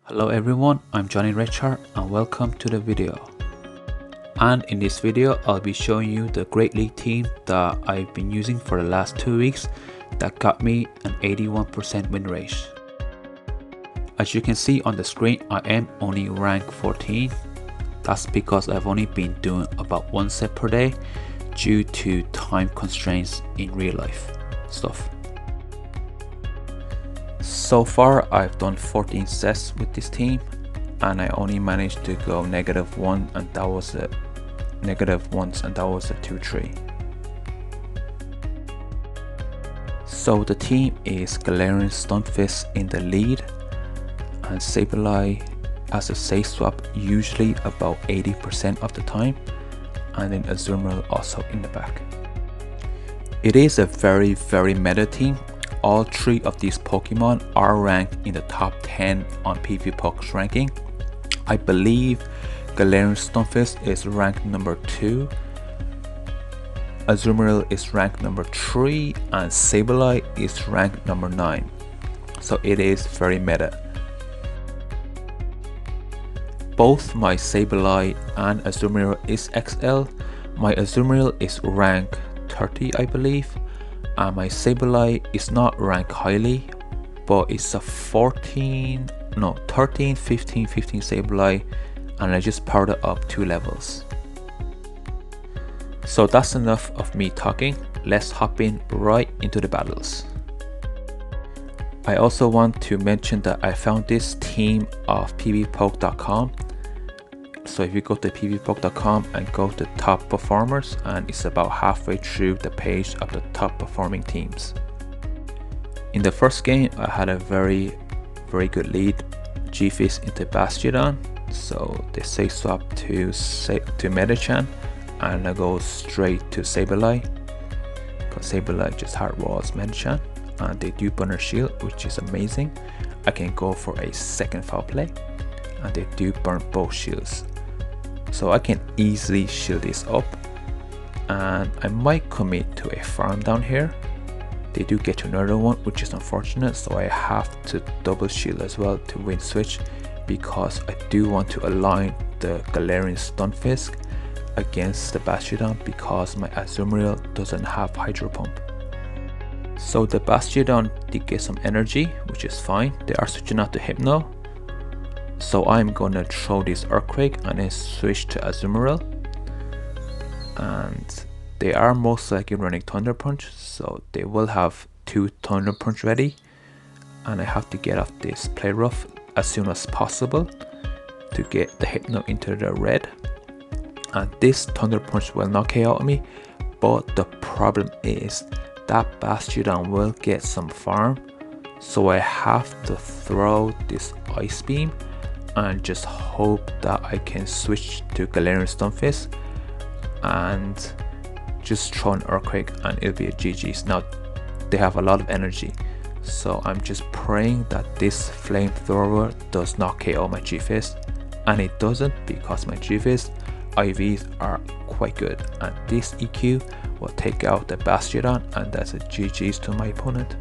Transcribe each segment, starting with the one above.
Hello everyone, I'm Johnny Richard and welcome to the video. And in this video I'll be showing you the Great League team that I've been using for the last 2 weeks that got me an 81% win rate. As you can see on the screen, I am only rank 14. That's because I've only been doing about 1 set per day due to time constraints in real life stuff. So far I've done 14 sets with this team and I only managed to go -1 and that was a negative once and that was a 2-3. So the team is Galarian Stunfisk in the lead and Sableye as a safe swap usually about 80% of the time, and then Azumarill also in the back. It is a very meta team. All 3 of these Pokemon are ranked in the top 10 on PvPoke's ranking. I believe Galarian Stunfisk is ranked number 2, Azumarill is ranked number 3, and Sableye is ranked number 9. So it is very meta. Both my Sableye and Azumarill is XL. My Azumarill is rank 30 I believe. And my Sableye is not ranked highly, but it's a 13, 15 Sableye, and I just powered it up 2 levels. So that's enough of me talking. Let's hop in right into the battles. I also want to mention that I found this team off pvpoke.com. So if you go to pvpoke.com and go to top performers, and it's about halfway through the page of the top performing teams. In the first game I had a very good lead, G-Fizz into Bastiodon, so they safe swap to Medicham and I go straight to Sableye because Sableye just hard walls Medicham and they do burn her shield, which is amazing. I can go for a second foul play and they do burn both shields. So I can easily shield this up and I might commit to a farm down here. They do get to another one, which is unfortunate, so I have to double shield as well to win switch because I do want to align the Galarian Stunfisk against the Bastiodon because my Azumarill doesn't have Hydro Pump. So the Bastiodon did get some energy, which is fine. They are switching out to Hypno. So I'm gonna throw this Earthquake and then switch to Azumarill, and they are most likely running Thunder Punch, so they will have 2 Thunder Punch ready, and I have to get off this play rough as soon as possible to get the Hypno into the red, and this Thunder Punch will knock KO me, but the problem is that Bastiodon will get some farm, so I have to throw this Ice Beam and just hope that I can switch to Galarian Stunfisk and just throw an Earthquake and it'll be a GG's. Now they have a lot of energy, so I'm just praying that this Flamethrower does not KO my G-Fizz, and it doesn't because my G-Fizz IVs are quite good, and this EQ will take out the Bastiodon and that's a GG's to my opponent.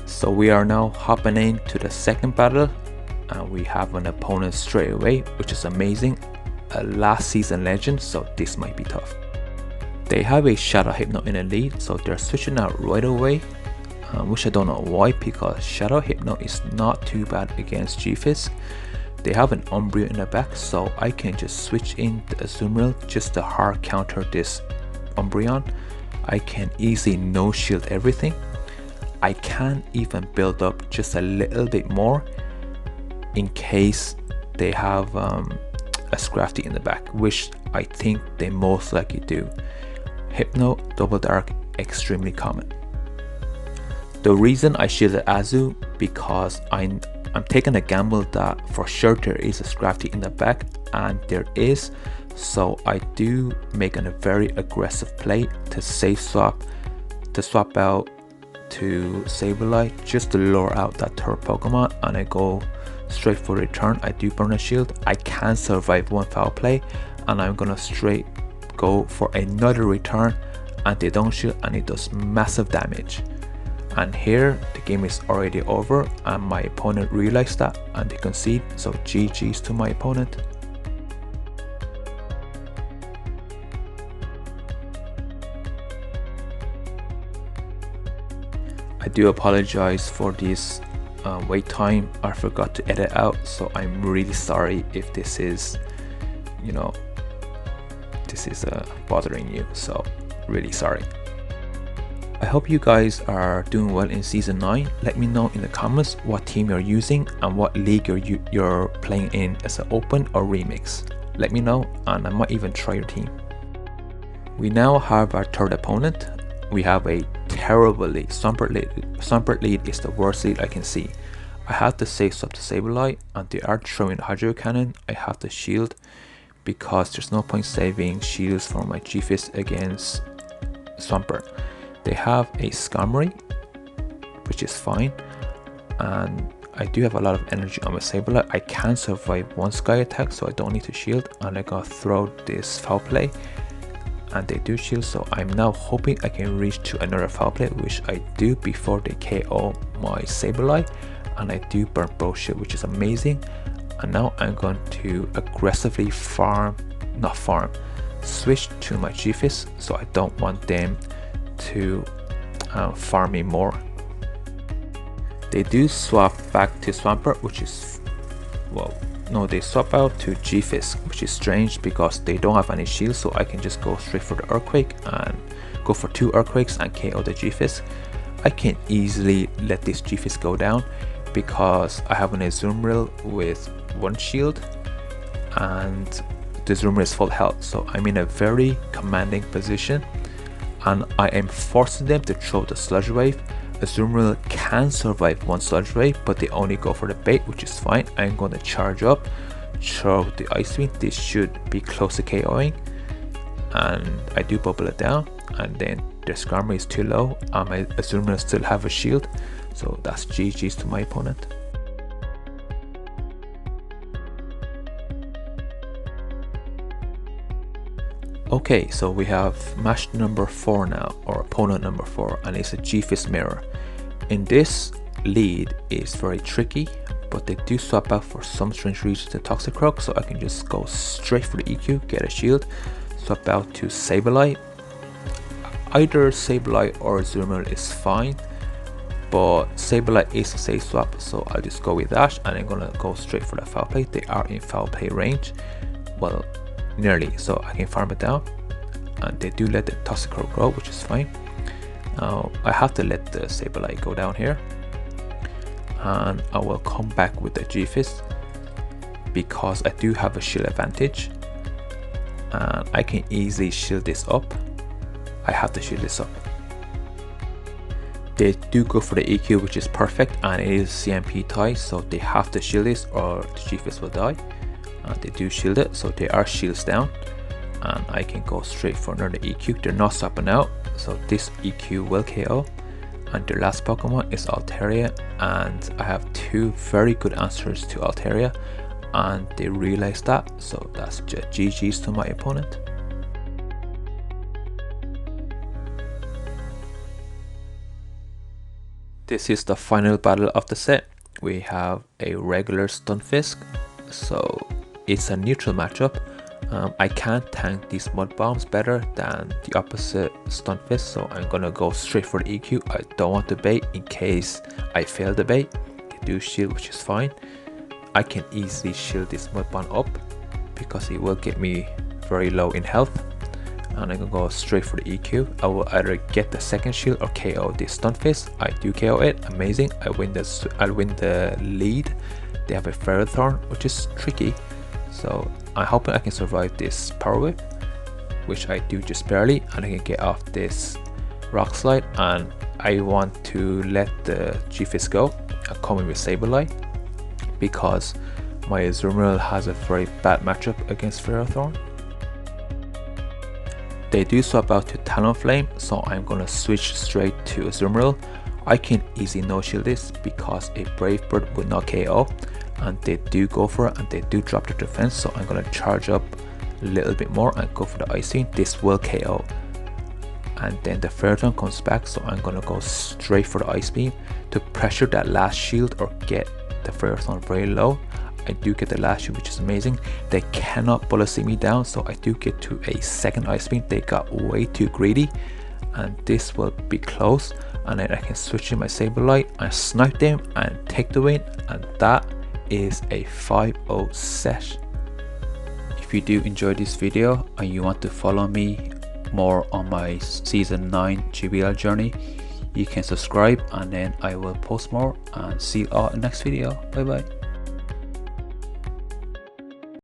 So we are now hopping into the second battle and we have an opponent straight away, which is amazing, a last season legend, so this might be tough. They have a Shadow Hypno in the lead, so they're switching out right away, which I don't know why because Shadow Hypno is not too bad against G-Fizz. They have an Umbreon in the back, so I can just switch in the Azumarill just to hard counter this Umbreon. I can easily no shield everything. I can even build up just a little bit more in case they have a Scrafty in the back, which I think they most likely do. Hypno, Double Dark, extremely common. The reason I shielded Azu because I'm taking a gamble that for sure there is a Scrafty in the back, and there is, so I do make a very aggressive play to safe swap, to swap out to Sableye just to lure out that third Pokemon, and I go straight for return. I do burn a shield, I can survive 1 foul play, and I'm gonna straight go for another return and they don't shield and it does massive damage. And here the game is already over and my opponent realized that and they concede, so GG's to my opponent. I do apologize for this wait time. I forgot to edit out, so I'm really sorry if this is, you know, this is bothering you, so really sorry. I hope you guys are doing well in Season 9. Let me know in the comments what team you're using and what league you're playing in, as an open or remix. Let me know and I might even try your team. We now have our third opponent. We have a terrible lead. Swampert lead is the worst lead I can see. I have to save swap to Sableye and they are throwing Hydro Cannon. I have to shield because there's no point saving shields for my G-Fist against Swampert. They have a Skarmory, which is fine, and I do have a lot of energy on my Sableye. I can survive one Sky attack, so I don't need to shield, and I gotta throw this Foul Play, and they do shield, so I'm now hoping I can reach to another Foul Play, which I do before they KO my Sableye, and I do burn both shield, which is amazing. And now I'm going to aggressively switch to my G-Fist, so I don't want them to farm me more. They do swap back to Swampert, which is, well, no, they swap out to G-Fist, which is strange because they don't have any shield, so I can just go straight for the Earthquake and go for 2 Earthquakes and KO the G-Fist. I can easily let this G-Fist go down because I have an Azumarill with 1 shield and the Azumarill is full health, so I'm in a very commanding position. And I am forcing them to throw the Sludge Wave. Azumarill can survive 1 Sludge Wave, but they only go for the bait, which is fine. I'm going to charge up, throw the Ice Beam. This should be close to KOing, and I do bubble it down. And then the Skarmory is too low, and my Azumarill still have a shield, so that's GG's to my opponent. Okay, so we have match number 4 now, or opponent number 4, and it's a G-Fist mirror. In this, lead is very tricky, but they do swap out for some strange reason to Toxicroak, so I can just go straight for the EQ, get a shield, swap out to Sableye. Either Sableye or Azumarill is fine, but Sableye is a safe swap, so I'll just go with that, and I'm gonna go straight for the Foul Play. They are in Foul Play range, well, nearly, so I can farm it down, and they do let the Toxicroak grow, which is fine. I have to let the Sableye go down here, and I will come back with the G-Fist because I do have a shield advantage, and I can easily shield this up. I have to shield this up. They do go for the EQ, which is perfect, and it is CMP tie, so they have to shield this or the G-Fist will die. They do shield it, so they are shields down, and I can go straight for another EQ. They're not swapping out, so this EQ will KO. And their last Pokemon is Altaria, and I have 2 very good answers to Altaria, and they realize that, so that's just GG's to my opponent. This is the final battle of the set. We have a regular Stunfisk, so it's a neutral matchup. I can't tank these mud bombs better than the opposite Stunfisk, so I'm gonna go straight for the EQ. I don't want to bait in case I fail the bait. They do shield, which is fine. I can easily shield this mud bomb up because it will get me very low in health, and I'm gonna go straight for the EQ. I will either get the second shield or KO this Stunfisk. I do KO it, amazing. I'll win the lead. They have a Ferrothorn, which is tricky, so I'm hoping I can survive this Power Whip, which I do just barely, and I can get off this Rock Slide. And I want to let the G-Fist go and come in with Sableye because my Azumarill has a very bad matchup against Ferrothorn. They do swap out to Talonflame, so I'm gonna switch straight to Azumarill. I can easily no shield this because a Brave Bird would not KO, and they do go for it and they do drop the defense, so I'm gonna charge up a little bit more and go for the Ice Beam. This will KO, and then the Ferrothorn comes back, so I'm gonna go straight for the Ice Beam to pressure that last shield or get the Ferrothorn very low. I do get the last shield, which is amazing. They cannot bullet seek me down, so I do get to a second Ice Beam. They got way too greedy, and this will be close, and then I can switch in my Sableye and snipe them and take the win, and that is a 5-0 set. If you do enjoy this video and you want to follow me more on my season 9 GBL journey, you can subscribe, and then I will post more, and see you all in the next video. Bye bye.